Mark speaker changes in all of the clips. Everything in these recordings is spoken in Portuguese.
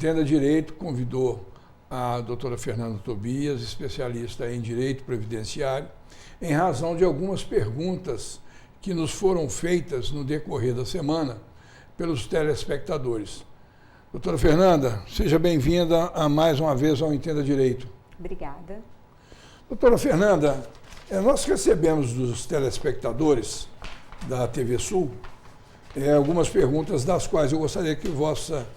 Speaker 1: Entenda Direito convidou a doutora Fernanda Tobias, especialista em Direito Previdenciário, em razão de algumas perguntas que nos foram feitas no decorrer da semana pelos telespectadores. Doutora Fernanda, seja bem-vinda mais uma vez ao Entenda Direito.
Speaker 2: Obrigada.
Speaker 1: Doutora Fernanda, nós recebemos dos telespectadores da TV Sul algumas perguntas das quais eu gostaria que Vossa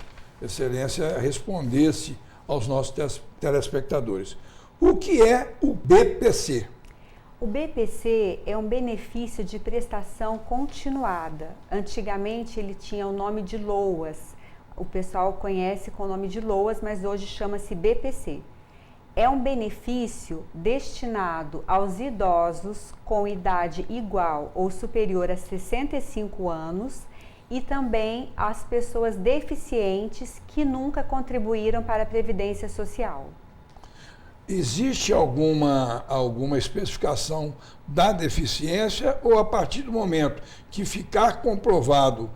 Speaker 1: Excelência respondesse aos nossos telespectadores. O que é o BPC?
Speaker 2: O BPC é um benefício de prestação continuada. Antigamente ele tinha o nome de LOAS. O pessoal conhece com o nome de LOAS, mas hoje chama-se BPC. É um benefício destinado aos idosos com idade igual ou superior a 65 anos e também às pessoas deficientes que nunca contribuíram para a Previdência Social.
Speaker 1: Existe alguma especificação da deficiência ou a partir do momento que ficar comprovado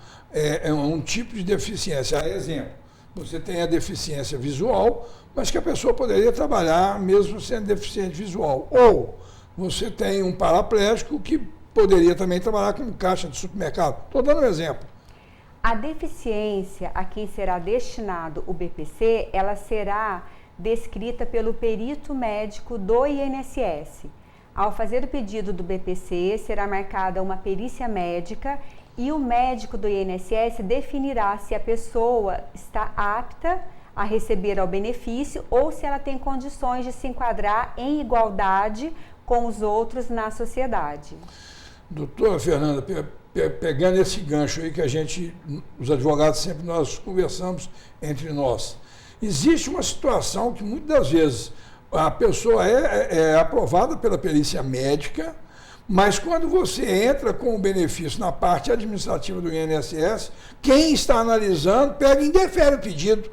Speaker 1: um tipo de deficiência? Exemplo, você tem a deficiência visual, mas que a pessoa poderia trabalhar mesmo sendo deficiente visual. Ou você tem um paraplégico que poderia também trabalhar como caixa de supermercado. Estou dando um exemplo.
Speaker 2: A deficiência a quem será destinado o BPC, ela será descrita pelo perito médico do INSS. Ao fazer o pedido do BPC, será marcada uma perícia médica e o médico do INSS definirá se a pessoa está apta a receber o benefício ou se ela tem condições de se enquadrar em igualdade com os outros na sociedade.
Speaker 1: Doutora Fernanda, pegando esse gancho aí que os advogados sempre nós conversamos entre nós, existe uma situação que muitas das vezes a pessoa é aprovada pela perícia médica, mas quando você entra com o benefício na parte administrativa do INSS, quem está analisando pega e indefere o pedido,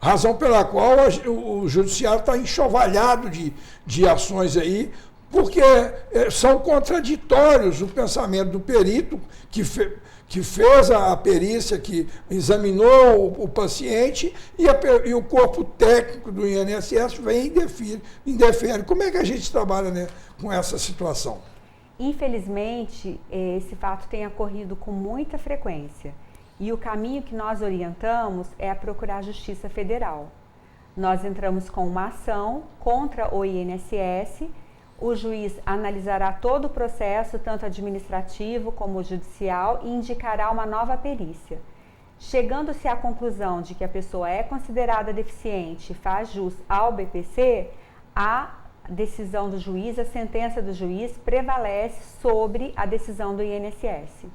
Speaker 1: razão pela qual o judiciário está enxovalhado de ações aí, porque são contraditórios o pensamento do perito que fez a perícia, que examinou o paciente e o corpo técnico do INSS vem e indefere. Como é que a gente trabalha, né, com essa situação?
Speaker 2: Infelizmente, esse fato tem ocorrido com muita frequência e o caminho que nós orientamos é a procurar a Justiça Federal. Nós entramos com uma ação contra o INSS. O juiz analisará todo o processo, tanto administrativo como judicial, e indicará uma nova perícia. Chegando-se à conclusão de que a pessoa é considerada deficiente e faz jus ao BPC, a decisão do juiz, a sentença do juiz prevalece sobre a decisão do INSS.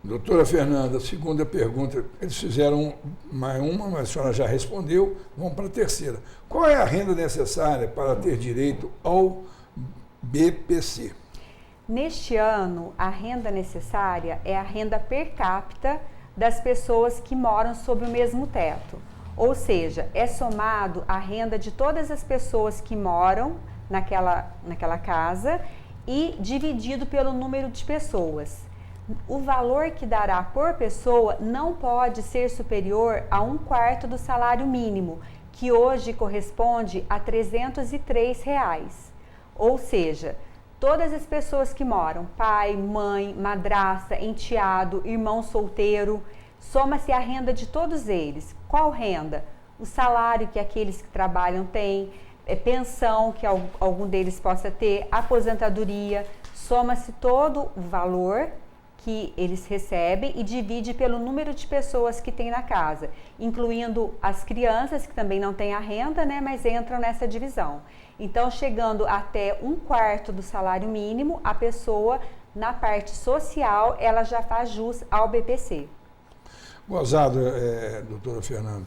Speaker 1: Doutora Fernanda, segunda pergunta, eles fizeram mais uma, mas a senhora já respondeu, vamos para a terceira. Qual é a renda necessária para ter direito ao BPC?
Speaker 2: Neste ano, a renda necessária é a renda per capita das pessoas que moram sob o mesmo teto. Ou seja, é somado a renda de todas as pessoas que moram naquela casa e dividido pelo número de pessoas. O valor que dará por pessoa não pode ser superior a 1/4 do salário mínimo, que hoje corresponde a R$ 303. Ou seja, todas as pessoas que moram, pai, mãe, madrasta, enteado, irmão solteiro, soma-se a renda de todos eles. Qual renda? O salário que aqueles que trabalham têm, pensão que algum deles possa ter, aposentadoria, soma-se todo o valor que eles recebem e divide pelo número de pessoas que tem na casa, incluindo as crianças que também não têm a renda, né, mas entram nessa divisão. Então, chegando até 1/4 do salário mínimo, a pessoa, na parte social, ela já faz jus ao BPC.
Speaker 1: Gozado, doutora Fernanda,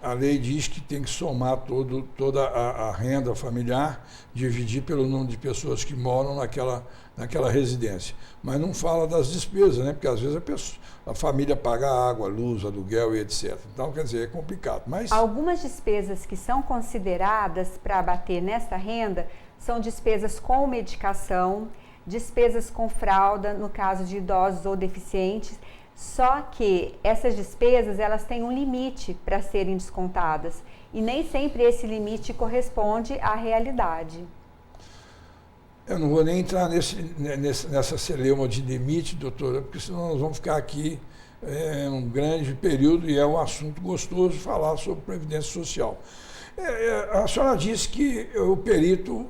Speaker 1: a lei diz que tem que somar toda a renda familiar, dividir pelo número de pessoas que moram naquela residência. Mas não fala das despesas, né? Porque às vezes a família paga água, luz, aluguel e etc. Então, quer dizer, é complicado. Mas
Speaker 2: algumas despesas que são consideradas para abater nessa renda são despesas com medicação, despesas com fralda, no caso de idosos ou deficientes, Só que essas despesas, elas têm um limite para serem descontadas e nem sempre esse limite corresponde à realidade.
Speaker 1: Eu não vou nem entrar nessa celeuma de limite, doutora, porque senão nós vamos ficar aqui um grande período e é um assunto gostoso falar sobre previdência social. A senhora disse que o perito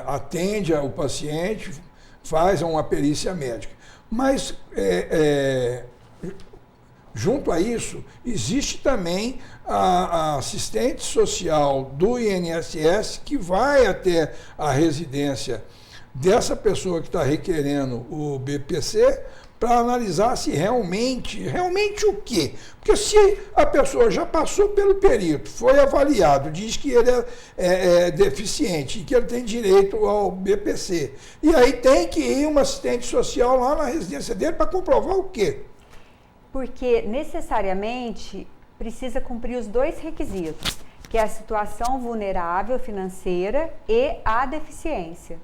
Speaker 1: atende o paciente, faz uma perícia médica, mas junto a isso, existe também a assistente social do INSS que vai até a residência dessa pessoa que está requerendo o BPC para analisar se realmente o quê? Porque se a pessoa já passou pelo perito, foi avaliado, diz que ele é deficiente e que ele tem direito ao BPC, e aí tem que ir uma assistente social lá na residência dele para comprovar o quê?
Speaker 2: Porque necessariamente precisa cumprir os dois requisitos, que é a situação vulnerável financeira e a deficiência.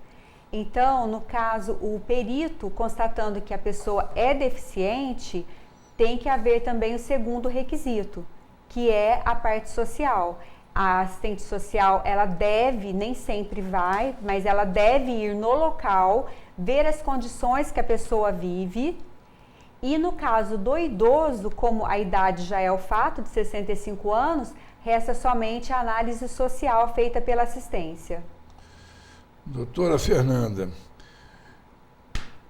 Speaker 2: Então, no caso, o perito constatando que a pessoa é deficiente, tem que haver também o segundo requisito, que é a parte social. A assistente social, ela deve, nem sempre vai, mas ela deve ir no local, ver as condições que a pessoa vive. E no caso do idoso, como a idade já é o fato de 65 anos, resta somente a análise social feita pela assistência.
Speaker 1: Doutora Fernanda,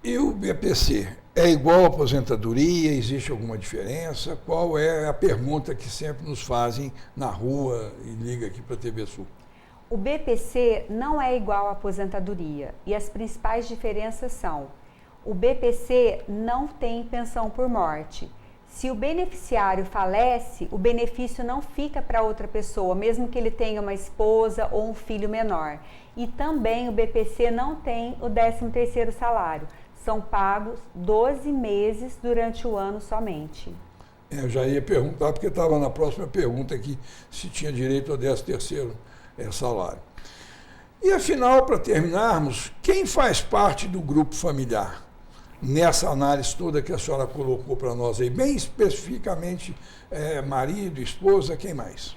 Speaker 1: e o BPC? É igual à aposentadoria? Existe alguma diferença? Qual é a pergunta que sempre nos fazem na rua e liga aqui para a TV Sul?
Speaker 2: O BPC não é igual à aposentadoria e as principais diferenças são: o BPC não tem pensão por morte. Se o beneficiário falece, o benefício não fica para outra pessoa, mesmo que ele tenha uma esposa ou um filho menor. E também o BPC não tem o 13º salário. São pagos 12 meses durante o ano somente.
Speaker 1: Eu já ia perguntar, porque estava na próxima pergunta aqui, se tinha direito ao 13º salário. E afinal, para terminarmos, quem faz parte do grupo familiar? Nessa análise toda que a senhora colocou para nós aí, bem especificamente, marido, esposa, quem mais?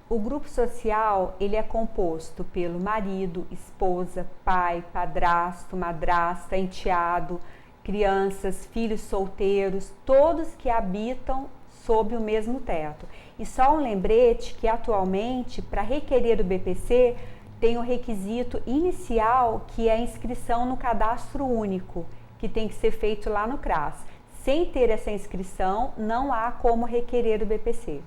Speaker 2: O grupo social, ele é composto pelo marido, esposa, pai, padrasto, madrasta, enteado, crianças, filhos solteiros, todos que habitam sob o mesmo teto. E só um lembrete que atualmente, para requerer o BPC, tem o requisito inicial, que é a inscrição no cadastro único, que tem que ser feito lá no CRAS. Sem ter essa inscrição, não há como requerer o BPC.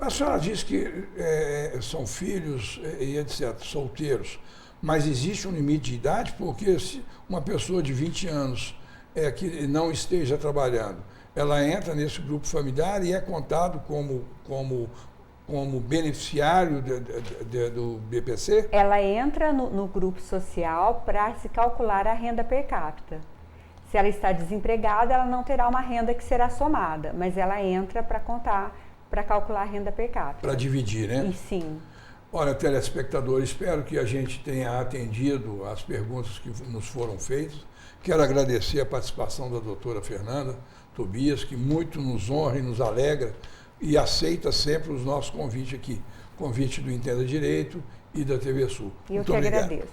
Speaker 1: A senhora disse que são filhos e etc., solteiros, mas existe um limite de idade? Porque se uma pessoa de 20 anos que não esteja trabalhando, ela entra nesse grupo familiar e é contado como beneficiário do BPC?
Speaker 2: Ela entra no grupo social para se calcular a renda per capita. Se ela está desempregada, ela não terá uma renda que será somada, mas ela entra para calcular a renda per capita.
Speaker 1: Para dividir, né?
Speaker 2: E sim.
Speaker 1: Olha, telespectador, espero que a gente tenha atendido as perguntas que nos foram feitas. Quero agradecer a participação da doutora Fernanda Tobias, que muito nos honra e nos alegra e aceita sempre os nossos convites aqui. Convite do Entenda Direito e da TV Sul.
Speaker 2: Eu que agradeço.